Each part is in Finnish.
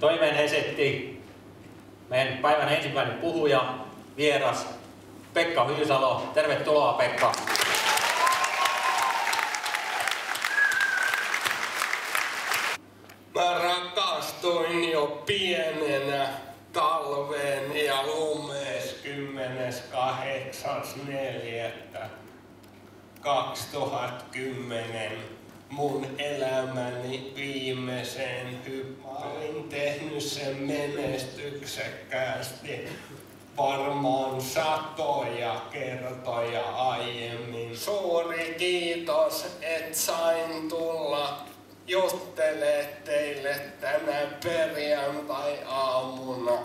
Toiveen esitti meidän päivän ensimmäinen puhuja, vieras Pekka Hyysalo. Tervetuloa, Pekka. Mä rakastuin jo pienenä talveen ja lumees 10.8.4.2010 mun elämäni viimeiseen hyppään. Tehnyt sen menestyksekkäästi varmaan satoja kertoja aiemmin. Suuri kiitos, et sain tulla juttelee teille tänä perjantai-aamuna.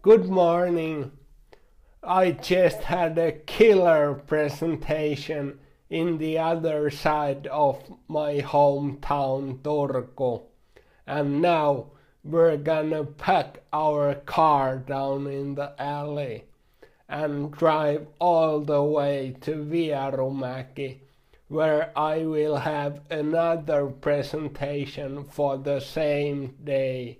Good morning. I just had a killer presentation in the other side of my hometown, Turku. And now we're gonna pack our car down in the alley and drive all the way to Vierumäki, where I will have another presentation for the same day.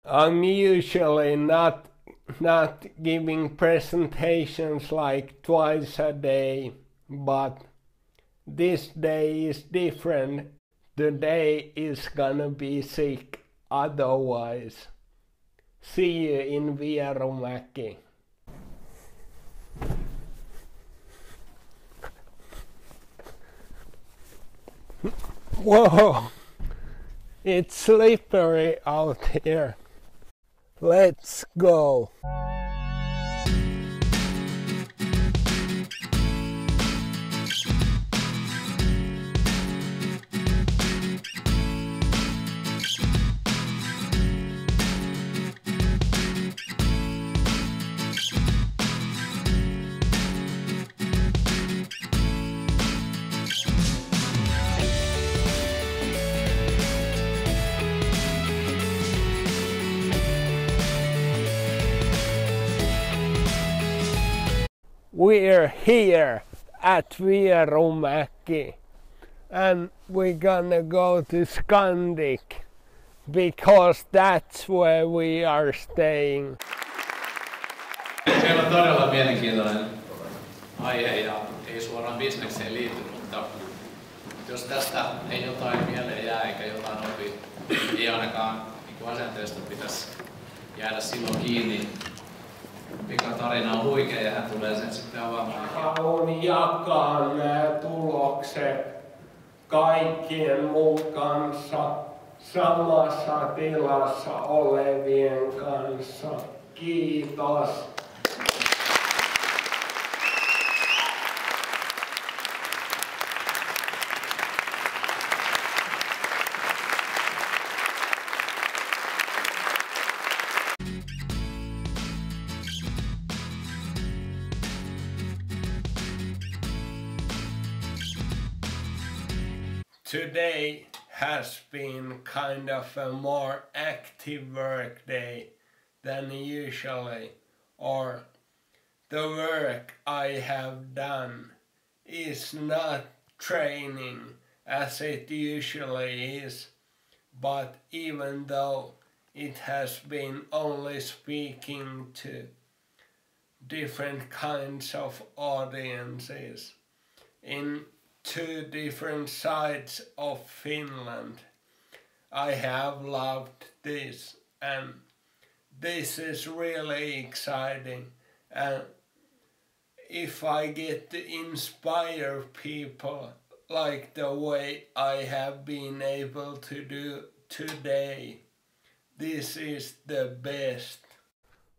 I'm usually not giving presentations like twice a day, but this day is different. Today is gonna be sick otherwise. See you in Vierumäki. Whoa, it's slippery out here. Let's go. We're here at Vierumäki and we're gonna go to Scandic because that's where we are staying. Meillä on todella mielenkiintoinen aihe ja ei suoraan bisnekseen liity, mutta jos tästä ei jotain mieleen jää eikä jotain opi, ei ainakaan niin asenteesta pitäisi jäädä silloin kiinni. Mikan tarina on huikea ja hän tulee sen sitten avaamaan. Haluan jakaa nämä tulokset kaikkien mun kanssa samassa tilassa olevien kanssa. Kiitos. Today has been kind of a more active work day than usually, or the work I have done is not training as it usually is, but even though it has been only speaking to different kinds of audiences in two different sides of Finland, I have loved this, and this is really exciting. And if I get to inspire people like the way I have been able to do today, this is the best.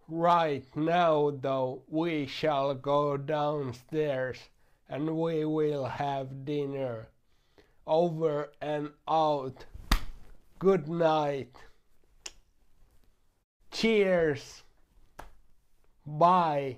Right now though, we shall go downstairs and we will have dinner. Over and out. Good night. Cheers. Bye.